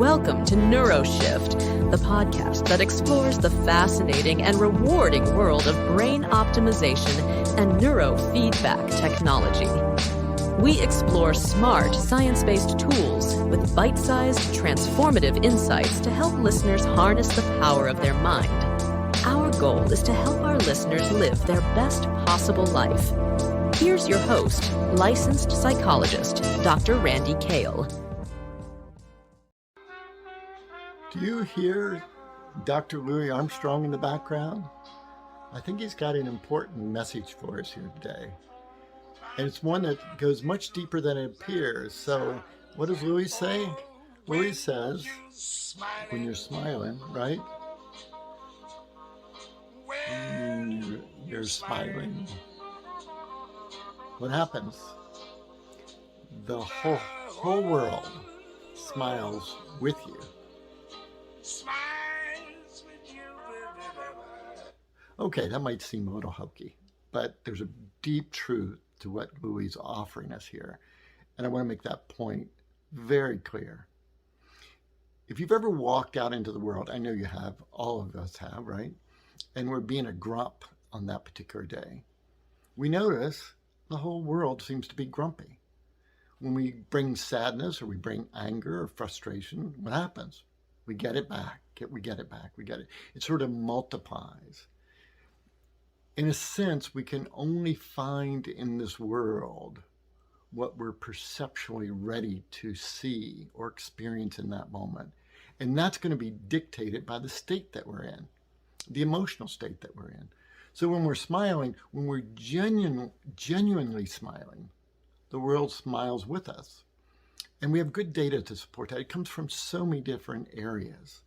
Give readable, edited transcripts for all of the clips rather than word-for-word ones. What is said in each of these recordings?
Welcome to NeuroShift, the podcast that explores the fascinating and rewarding world of brain optimization and neurofeedback technology. We explore smart, science-based tools with bite-sized, transformative insights to help listeners harness the power of their mind. Our goal is to help our listeners live their best possible life. Here's your host, licensed psychologist, Dr. Randy Kale. Do you hear Dr. Louis Armstrong in the background? I think he's got an important message for us here today. And it's one that goes much deeper than it appears. So what does Louis say? Louis says, when you're smiling, right? You're smiling. What happens? The whole world smiles with you. Okay, that might seem a little hokey, but there's a deep truth to what Louis is offering us here. And I want to make that point very clear. If you've ever walked out into the world, I know you have, all of us have, right? And we're being a grump on that particular day. We notice the whole world seems to be grumpy. When we bring sadness or we bring anger or frustration, what happens? We get it back, we get it back, we get it. It sort of multiplies. In a sense, we can only find in this world what we're perceptually ready to see or experience in that moment. And that's going to be dictated by the state that we're in, the emotional state that we're in. So when we're smiling, when we're genuinely smiling, the world smiles with us. And we have good data to support that. It comes from so many different areas.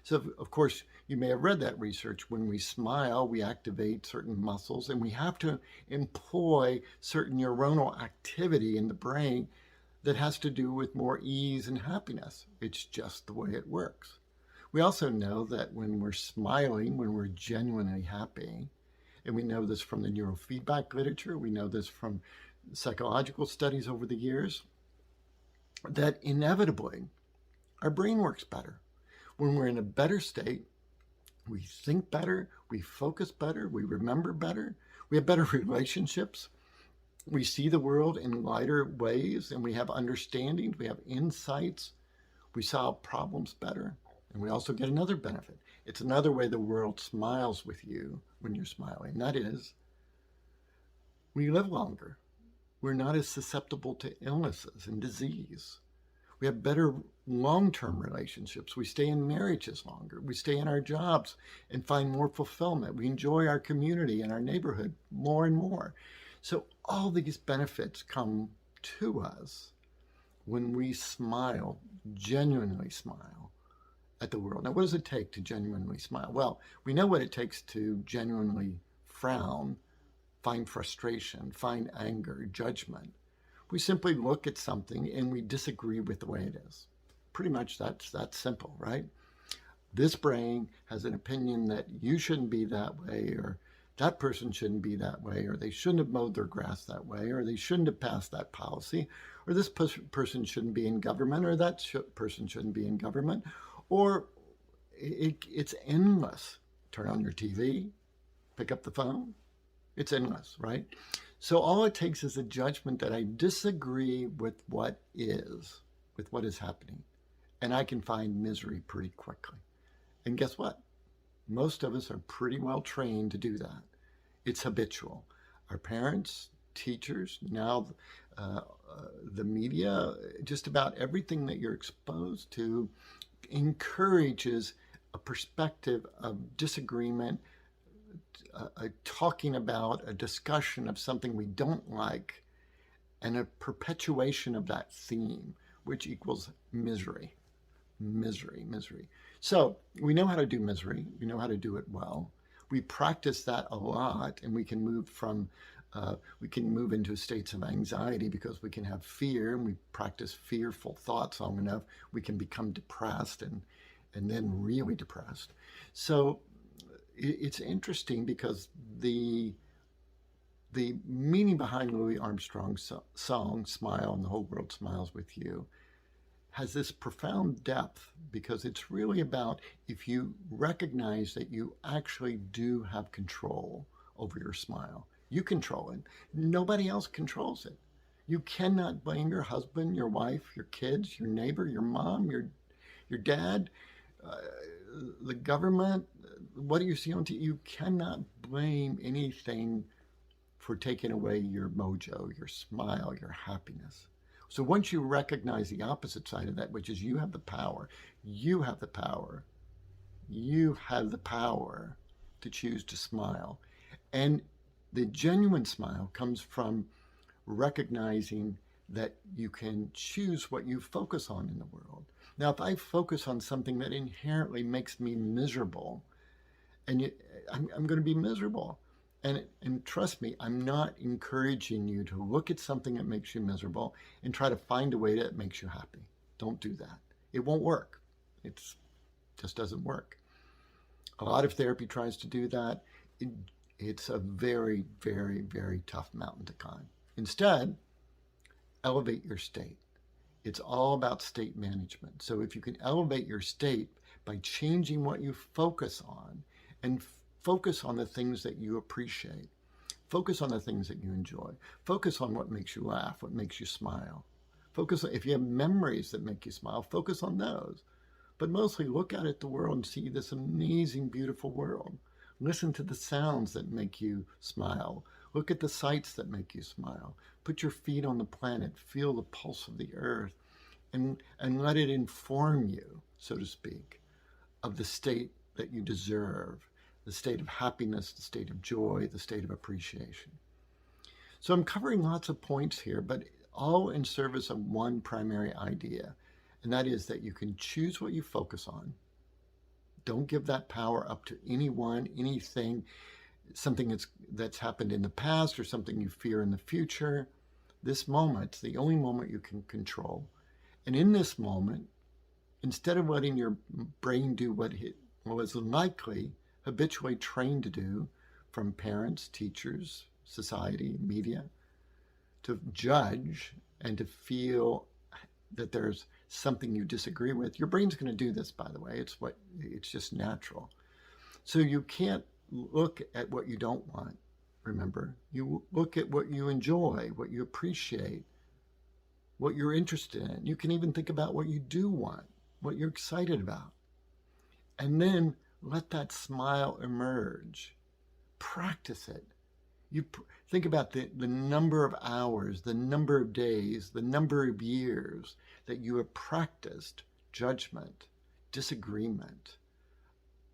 So, of course, you may have read that research. When we smile, we activate certain muscles, and we have to employ certain neuronal activity in the brain that has to do with more ease and happiness. It's just the way it works. We also know that when we're smiling, when we're genuinely happy, and we know this from the neurofeedback literature, we know this from psychological studies over the years, that inevitably our brain works better. When we're in a better state, we think better, we focus better, we remember better, we have better relationships, we see the world in lighter ways, and we have understandings, we have insights, we solve problems better, and we also get another benefit. It's another way the world smiles with you when you're smiling. That is, we live longer. We're not as susceptible to illnesses and disease. We have better long-term relationships. We stay in marriages longer. We stay in our jobs and find more fulfillment. We enjoy our community and our neighborhood more and more. So all these benefits come to us when we smile, genuinely smile at the world. Now, what does it take to genuinely smile? Well, we know what it takes to genuinely frown, find frustration, find anger, judgment. We simply look at something and we disagree with the way it is. Pretty much that's that simple, right? This brain has an opinion that you shouldn't be that way, or that person shouldn't be that way, or they shouldn't have mowed their grass that way, or they shouldn't have passed that policy, or this person shouldn't be in government, or that person shouldn't be in government, or it's endless. Turn on your TV, pick up the phone. It's endless, right? So all it takes is a judgment that I disagree with what is happening. And I can find misery pretty quickly. And guess what? Most of us are pretty well trained to do that. It's habitual. Our parents, teachers, now the media, just about everything that you're exposed to encourages a perspective of disagreement, talking about a discussion of something we don't like, and a perpetuation of that theme, which equals misery. So we know how to do misery. We know how to do it well. We practice that a lot, and we can move into states of anxiety because we can have fear, and we practice fearful thoughts long enough, we can become depressed and then really depressed. So it's interesting because the meaning behind Louis Armstrong's song, Smile and the Whole World Smiles with You, has this profound depth because it's really about if you recognize that you actually do have control over your smile. You control it. Nobody else controls it. You cannot blame your husband, your wife, your kids, your neighbor, your mom, your dad, uh, the government. What do you see on TV? You cannot blame anything for taking away your mojo, your smile, your happiness. So once you recognize the opposite side of that, which is you have the power, you have the power, you have the power to choose to smile. And the genuine smile comes from recognizing that you can choose what you focus on in the world. Now, if I focus on something that inherently makes me miserable, I'm going to be miserable. And trust me, I'm not encouraging you to look at something that makes you miserable and try to find a way that makes you happy. Don't do that. It won't work. It just doesn't work. A lot of therapy tries to do that. It's a very, very, very tough mountain to climb. Instead, elevate your state. It's all about state management. So if you can elevate your state by changing what you focus on and focus on the things that you appreciate. Focus on the things that you enjoy. Focus on what makes you laugh, what makes you smile. Focus on, if you have memories that make you smile, focus on those. But mostly look out at the world and see this amazing, beautiful world. Listen to the sounds that make you smile. Look at the sights that make you smile. Put your feet on the planet. Feel the pulse of the earth. And let it inform you, so to speak, of the state that you deserve. The state of happiness, the state of joy, the state of appreciation. So I'm covering lots of points here, but all in service of one primary idea, and that is that you can choose what you focus on. Don't give that power up to anyone, anything, something that's happened in the past or something you fear in the future. This moment's the only moment you can control. And in this moment, instead of letting your brain do what it was likely habitually trained to do from parents, teachers, society, media, to judge and to feel that there's something you disagree with. Your brain's going to do this, by the way. It's just natural. So you can't look at what you don't want, remember. You look at what you enjoy, what you appreciate, what you're interested in. You can even think about what you do want, what you're excited about. And then let that smile emerge. Practice it. You think about the number of hours, the number of days, the number of years that you have practiced judgment, disagreement,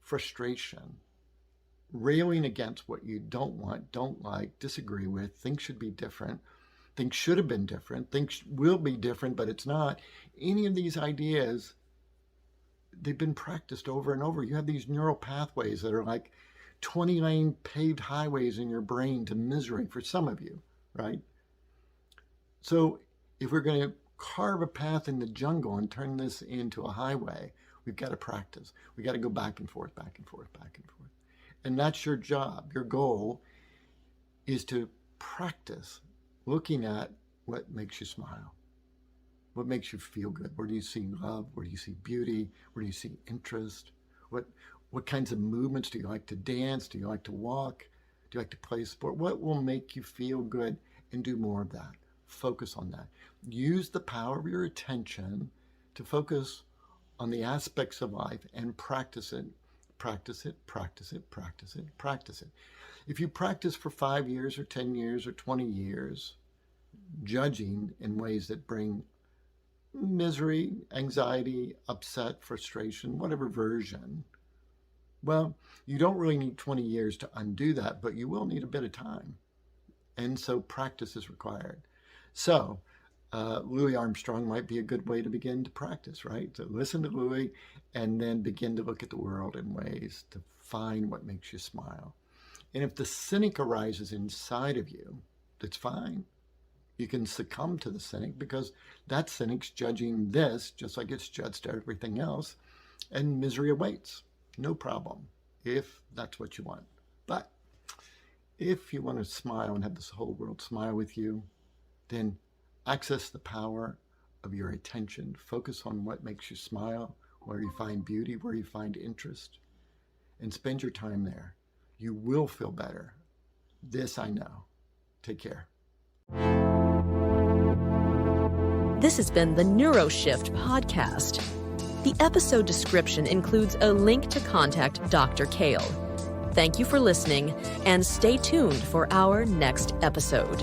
frustration, railing against what you don't want, don't like, disagree with, think should be different, think should have been different, think will be different, but it's not. Any of these ideas, they've been practiced over and over. You have these neural pathways that are like 20-lane paved highways in your brain to misery for some of you, right? So if we're going to carve a path in the jungle and turn this into a highway, we've got to practice. We've got to go back and forth, back and forth, back and forth. And that's your job. Your goal is to practice looking at what makes you smile. What makes you feel good? Where do you see love? Where do you see beauty? Where do you see interest? What kinds of movements do you like to dance? Do you like to walk? Do you like to play sport? What will make you feel good? And do more of that. Focus on that. Use the power of your attention to focus on the aspects of life and practice it. Practice it, practice it, practice it, practice it. If you practice for 5 years or 10 years or 20 years, judging in ways that bring misery, anxiety, upset, frustration, whatever version, well, you don't really need 20 years to undo that, but you will need a bit of time. And so practice is required. So Louis Armstrong might be a good way to begin to practice, right? To listen to Louis and then begin to look at the world in ways to find what makes you smile. And if the cynic arises inside of you, that's fine. You can succumb to the cynic because that cynic's judging this just like it's judged everything else, and misery awaits. No problem, if that's what you want. But if you want to smile and have this whole world smile with you, then access the power of your attention. Focus on what makes you smile, where you find beauty, where you find interest, and spend your time there. You will feel better. This I know. Take care. This has been the NeuroShift podcast. The episode description includes a link to contact Dr. Kale. Thank you for listening, and stay tuned for our next episode.